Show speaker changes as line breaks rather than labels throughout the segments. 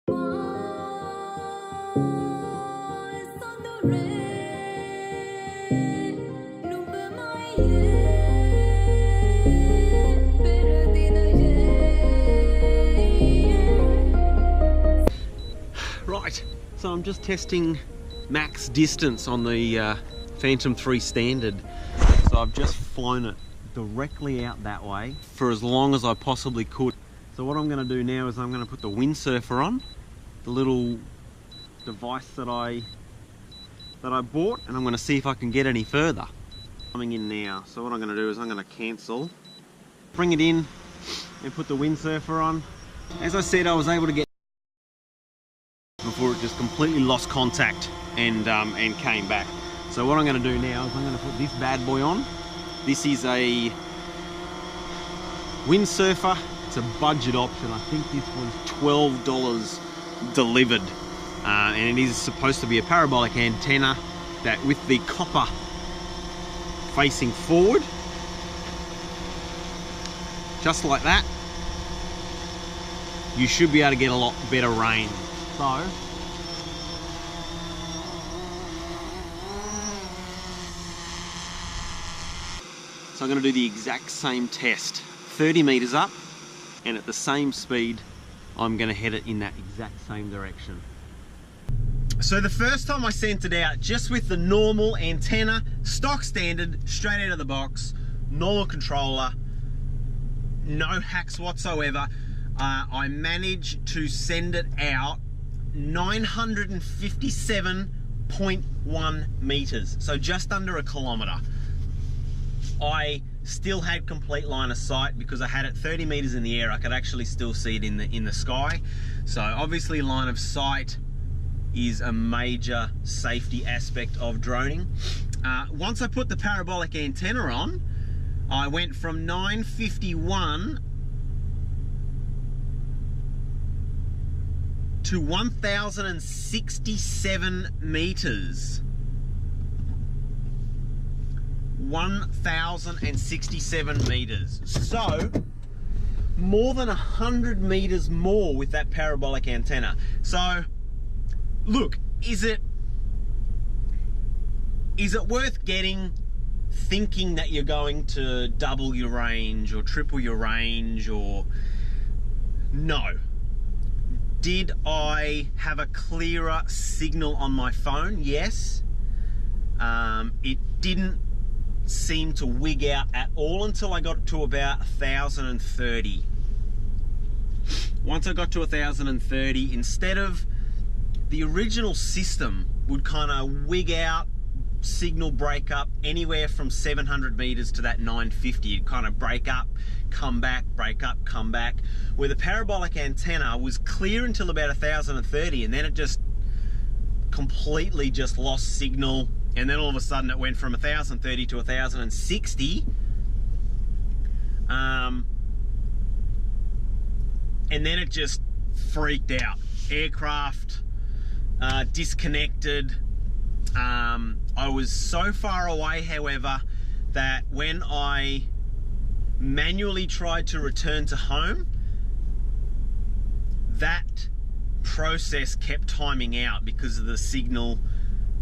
Right, so I'm just testing max distance on the Phantom 3 Standard. So I've just flown it directly out that way for as long as I possibly could. So what I'm going to do now is I'm going to put the windsurfer on, the little device that I bought, and I'm going to see if I can get any further. Coming in now, so what I'm going to do is I'm going to cancel, bring it in and put the windsurfer on. As I said, I was able to get before it just completely lost contact and came back. So what I'm going to do now is I'm going to put this bad boy on. This is a windsurfer. It's a budget option. I think this was $12 delivered, and it is supposed to be a parabolic antenna that with the copper facing forward, just like that, you should be able to get a lot better range. So I'm going to do the exact same test, 30 meters up, and at the same speed I'm going to head it in that exact same direction. So the first time I sent it out just with the normal antenna, stock standard, straight out of the box, normal controller, no hacks whatsoever, I managed to send it out 957.1 meters, so just under a kilometer. I still had complete line of sight because I had it 30 meters in the air. I could actually still see it in the sky. So obviously line of sight is a major safety aspect of droning. Once I put the parabolic antenna on, I went from 951 to 1,067 meters. 1,067 meters. So more than 100 meters more with that parabolic antenna. So look, is it worth getting, thinking that you're going to double your range or triple your range? Or no. Did I have a clearer signal on my phone? Yes. It didn't seem to wig out at all until I got to about 1,030. Once I got to 1,030, instead of the original system would kind of wig out, signal break up anywhere from 700 meters to that 950. It'd kind of break up, come back, break up, come back. Where the parabolic antenna was clear until about 1,030, and then it just completely just lost signal, and then all of a sudden it went from 1,030 to 1,060. And then it just freaked out. Aircraft disconnected. I was so far away, however, that when I manually tried to return to home, that process kept timing out because of the signal.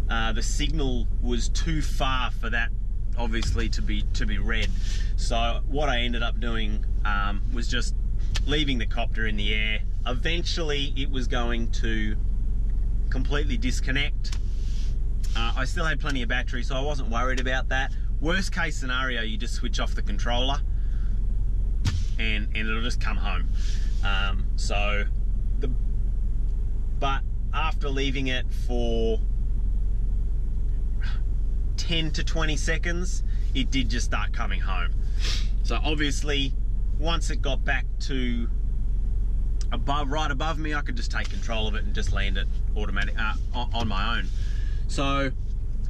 The signal was too far for that, obviously, to be read. So what I ended up doing was just leaving the copter in the air. Eventually it was going to completely disconnect. I still had plenty of battery, so I wasn't worried about that. Worst case scenario, you just switch off the controller and it'll just come home. But after leaving it for 10 to 20 seconds, it did just start coming home. So obviously, once it got back to right above me, I could just take control of it and just land it automatic on my own. So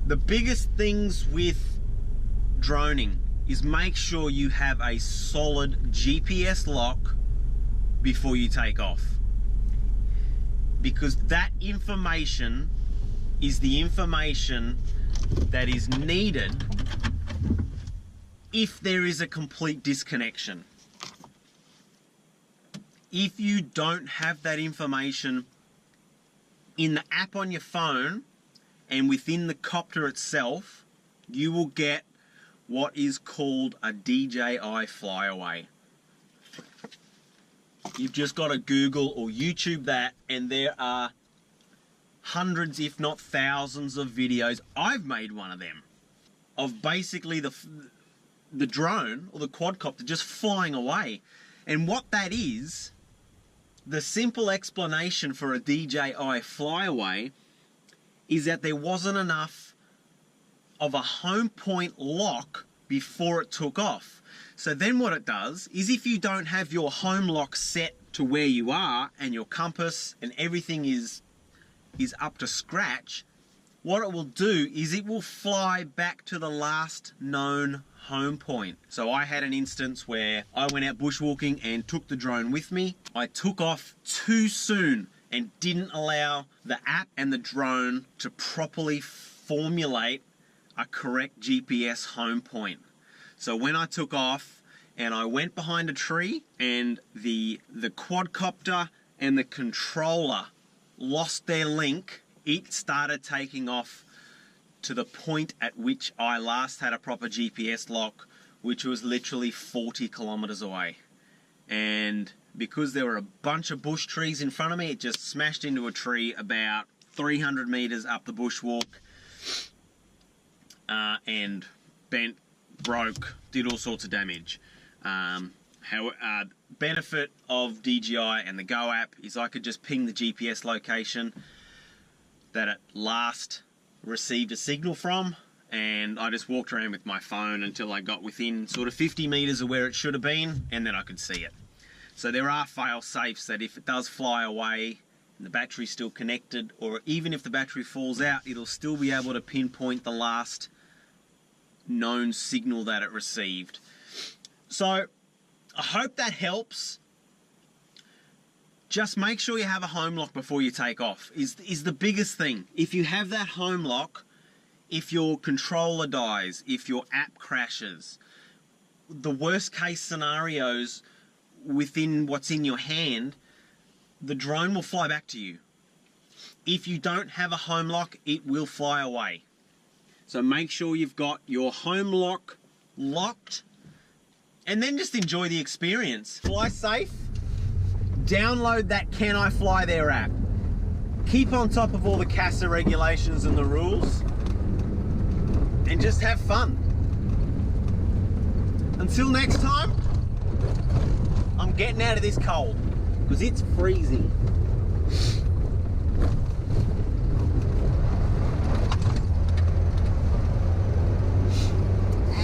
the biggest things with droning is make sure you have a solid GPS lock before you take off, because that information is the information that is needed if there is a complete disconnection. If you don't have that information in the app on your phone and within the copter itself, you will get what is called a DJI Flyaway. You've just got to Google or YouTube that, and there are hundreds, if not thousands, of videos. I've made one of them, of basically the drone or the quadcopter just flying away. And what that is, the simple explanation for a DJI Flyaway is that there wasn't enough of a home point lock before it took off. So then what it does is, if you don't have your home lock set to where you are and your compass and everything is up to scratch, what it will do is it will fly back to the last known home point. So I had an instance where I went out bushwalking and took the drone with me. I took off too soon and didn't allow the app and the drone to properly formulate a correct GPS home point. So when I took off and I went behind a tree, and the quadcopter and the controller lost their link, it started taking off to the point at which I last had a proper GPS lock, which was literally 40 kilometers away. And because there were a bunch of bush trees in front of me, it just smashed into a tree about 300 meters up the bushwalk, and bent, broke, did all sorts of damage. Benefit of DJI and the Go app is I could just ping the GPS location that it last received a signal from, and I just walked around with my phone until I got within sort of 50 meters of where it should have been, and then I could see it. So there are fail safes that if it does fly away and the battery's still connected, or even if the battery falls out, it'll still be able to pinpoint the last known signal that it received. So I hope that helps. Just make sure you have a home lock before you take off is the biggest thing. If you have that home lock, if your controller dies, if your app crashes, the worst case scenarios within what's in your hand, the drone will fly back to you. If you don't have a home lock, it will fly away. So make sure you've got your home lock locked, and then just enjoy the experience. Fly safe. Download that Can I Fly There app. Keep on top of all the CASA regulations and the rules, and just have fun. Until next time, I'm getting out of this cold because it's freezing.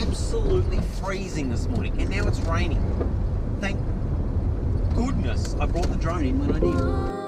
Absolutely freezing this morning, and now it's raining. Thank goodness I brought the drone in when I did.